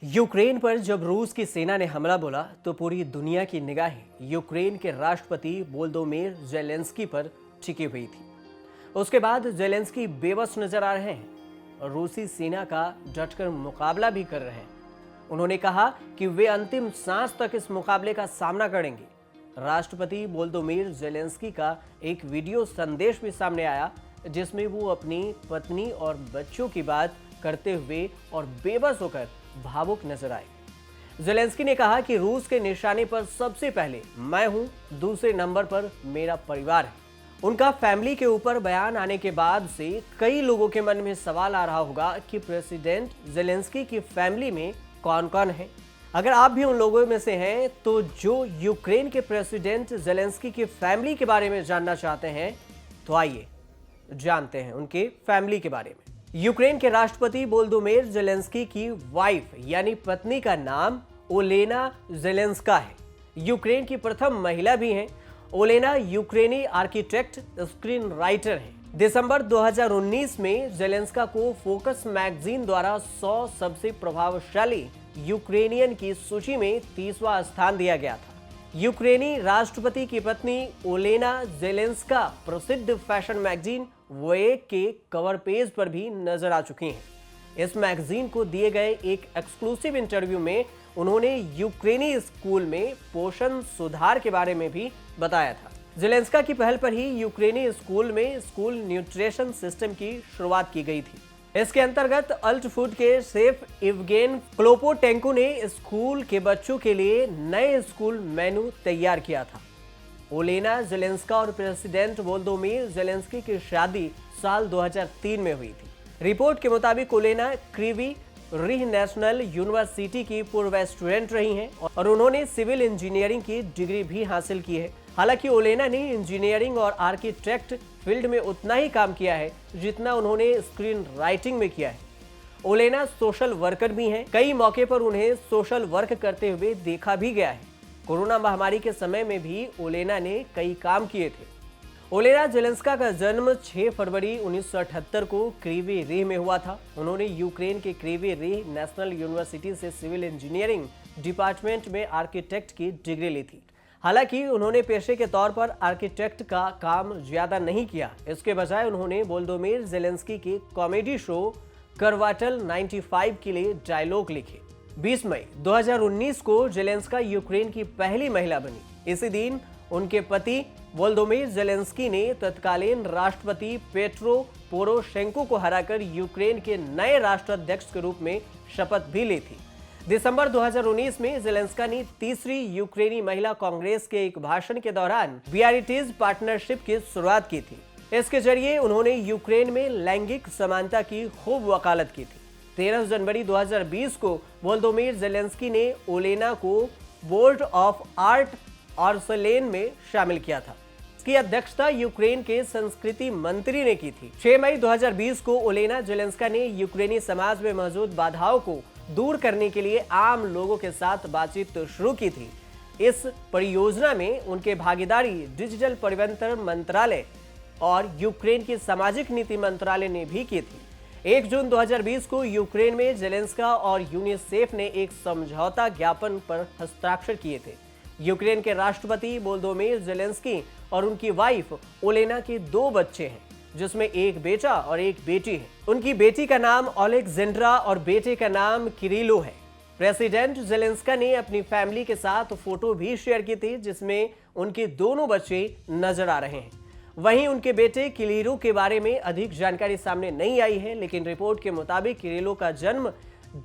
Ukraine पर जब रूस की सेना ने हमला बोला तो पूरी दुनिया की निगाहें यूक्रेन के राष्ट्रपति वोलोदिमीर ज़ेलेंस्की पर टिकी हुई थी। उसके बाद ज़ेलेंस्की बेबस नजर आ रहे हैं और रूसी सेना का डटकर मुकाबला भी कर रहे हैं। उन्होंने कहा कि वे अंतिम सांस तक इस मुकाबले का सामना करेंगे। राष्ट्रपति वोलोदिमीर ज़ेलेंस्की का एक वीडियो संदेश भी सामने आया जिसमें वो अपनी पत्नी और बच्चों की बात करते हुए और बेबस होकर भावुक नजर आए। ज़ेलेंस्की ने कहा कि रूस के निशाने पर सबसे पहले मैं हूं, दूसरे नंबर पर मेरा परिवार है। उनका फैमिली के ऊपर बयान आने के बाद से कई लोगों के मन में सवाल आ रहा होगा कि प्रेसिडेंट ज़ेलेंस्की की फैमिली में कौन कौन है। अगर आप भी उन लोगों में से हैं तो जो यूक्रेन के प्रेसिडेंट ज़ेलेंस्की की फैमिली के बारे में जानना चाहते हैं तो आइए जानते हैं उनके फैमिली के बारे में। यूक्रेन के राष्ट्रपति वोलोदिमीर ज़ेलेंस्की की वाइफ यानी पत्नी का नाम ओलेना ज़ेलेंस्का है। यूक्रेन की प्रथम महिला भी हैं। ओलेना यूक्रेनी आर्किटेक्ट, स्क्रीन राइटर हैं। दिसंबर 2019 में ज़ेलेंस्का को फोकस मैगजीन द्वारा 100 सबसे प्रभावशाली यूक्रेनियन की सूची में 30वां स्थान दिया गया था। यूक्रेनी राष्ट्रपति की पत्नी ओलेना ज़ेलेंस्का प्रसिद्ध फैशन मैगजीन वोएग के कवर पेज पर भी नजर आ चुकी हैं। इस मैगजीन को दिए गए एक एक्सक्लूसिव इंटरव्यू में उन्होंने यूक्रेनी स्कूल में पोषण सुधार के बारे में भी बताया था। ज़ेलेंस्का की पहल पर ही यूक्रेनी स्कूल में स्कूल न्यूट्रिशन सिस्टम की शुरुआत की गई थी। इसके अंतर्गत अल्ट फूड के शेफ इवगेन क्लोपोटेंको ने स्कूल के बच्चों के लिए नए स्कूल मेनू तैयार किया था। ओलेना ज़ेलेंस्का और प्रेसिडेंट वोलोदिमीर ज़ेलेंस्की की शादी साल 2003 में हुई थी। रिपोर्ट के मुताबिक ओलेना क्रीवी रिह नेशनल यूनिवर्सिटी की पूर्व स्टूडेंट रही हैं और उन्होंने सिविल इंजीनियरिंग की डिग्री भी हासिल की है। हालांकि ओलेना ने इंजीनियरिंग और आर्किटेक्ट फील्ड में उतना ही काम किया है जितना उन्होंने स्क्रीन राइटिंग में किया है। ओलेना सोशल वर्कर भी हैं। कई मौके पर उन्हें सोशल वर्क करते हुए देखा भी गया है। कोरोना महामारी के समय में भी ओलेना ने कई काम किए थे। ओलेना ज़ेलेंस्का का जन्म 6 फरवरी 1978 को क्रीवी रिह में हुआ था। उन्होंने यूक्रेन के क्रीवी रिह नेशनल यूनिवर्सिटी से सिविल इंजीनियरिंग डिपार्टमेंट में आर्किटेक्ट की डिग्री ली थी। हालांकि उन्होंने पेशे के तौर पर आर्किटेक्ट का काम ज्यादा नहीं किया। इसके बजाय उन्होंने वोलोदिमीर ज़ेलेंस्की के कॉमेडी शो करवाटल 95 के लिए डायलॉग लिखे। 20 मई 2019 को ज़ेलेंस्का यूक्रेन की पहली महिला बनी। इसी दिन उनके पति वोलोदिमीर ज़ेलेंस्की ने तत्कालीन राष्ट्रपति पेट्रो पोरोशेंको को हराकर यूक्रेन के नए राष्ट्राध्यक्ष के रूप में शपथ भी ली थी। दिसंबर 2019 में ज़ेलेंस्का ने तीसरी यूक्रेनी महिला कांग्रेस के एक भाषण के दौरान बियारिटीज पार्टनरशिप की शुरुआत की थी। इसके जरिए उन्होंने यूक्रेन में लैंगिक समानता की खूब वकालत की थी। 13 जनवरी 2020 को वोलोदिमीर ज़ेलेंस्की ने ओलेना को बोर्ड ऑफ आर्ट आर्सलेन में शामिल किया था। इसकी अध्यक्षता यूक्रेन के संस्कृति मंत्री ने की थी। 6 मई 2020 को ओलेना ज़ेलेंस्का ने यूक्रेनी समाज में मौजूद बाधाओं को दूर करने के लिए आम लोगों के साथ बातचीत शुरू की थी। इस परियोजना में उनके भागीदारी डिजिटल परिवर्तन मंत्रालय और यूक्रेन की सामाजिक नीति मंत्रालय ने भी की थी। 1 जून 2020 को यूक्रेन में ज़ेलेंस्का और यूनिसेफ ने एक समझौता ज्ञापन पर हस्ताक्षर किए थे। यूक्रेन के राष्ट्रपति वोलोदिमीर ज़ेलेंस्की और उनकी वाइफ ओलेना के 2 बच्चे हैं, जिसमें एक बेटा और एक बेटी है। उनकी बेटी का नाम ओलेक्जेंड्रा और बेटे का नाम किरिलो है। प्रेसिडेंट ज़ेलेंस्का ने अपनी फैमिली के साथ फोटो भी शेयर की थी जिसमें उनके दोनों बच्चे नजर आ रहे हैं। वहीं उनके बेटे किरिलो के बारे में अधिक जानकारी सामने नहीं आई है, लेकिन रिपोर्ट के मुताबिक किरिलो का जन्म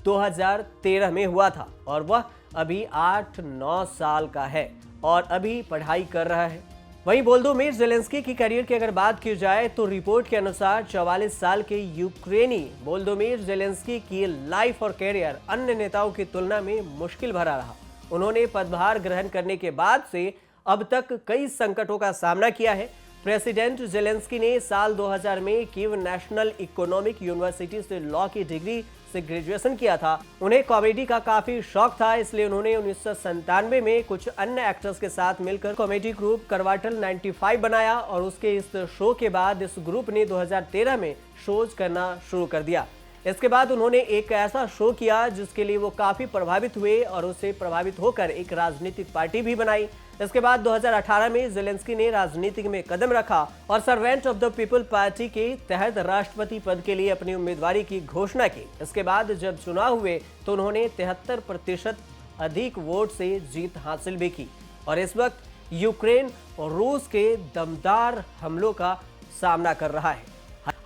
2013 में हुआ था और वह अभी 8-9 साल का है और अभी पढ़ाई कर रहा है। वहीं वोलोदिमीर ज़ेलेंस्की की करियर की अगर बात की जाए तो रिपोर्ट के अनुसार 44 साल के यूक्रेनी वोलोदिमीर ज़ेलेंस्की की लाइफ और करियर अन्य नेताओं की तुलना में मुश्किल भरा रहा। उन्होंने पदभार ग्रहण करने के बाद से अब तक कई संकटों का सामना किया है। प्रेसिडेंट ज़ेलेंस्की ने साल 2000 में कीव नेशनल इकोनॉमिक यूनिवर्सिटी से लॉ की डिग्री से ग्रेजुएशन किया था। उन्हें कॉमेडी का काफी शौक था, इसलिए उन्होंने 1997 में कुछ अन्य एक्टर्स के साथ मिलकर कॉमेडी ग्रुप करवाटल 95 बनाया और उसके इस शो के बाद इस ग्रुप ने 2013 में शोज करना शुरू कर दिया। इसके बाद उन्होंने एक ऐसा शो किया जिसके लिए वो काफी प्रभावित हुए और उससे प्रभावित होकर एक राजनीतिक पार्टी भी बनाई। इसके बाद 2018 में ज़ेलेंस्की ने राजनीति में कदम रखा और servant of the people party के तहत राष्ट्रपति पद के लिए अपनी उम्मीदवारी की घोषणा की। इसके बाद जब चुनाव हुए तो उन्होंने 73% अधिक वोट से जीत हासिल भी की और इस वक्त यूक्रेन और रूस के दमदार हमलों का सामना कर रहा है।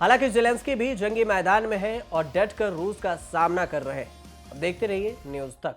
हालांकि ज़ेलेंस्की भी जंगी मैदान में है और डटकर रूस का सामना कर रहे हैं। अब देखते रहिए न्यूज़ तक।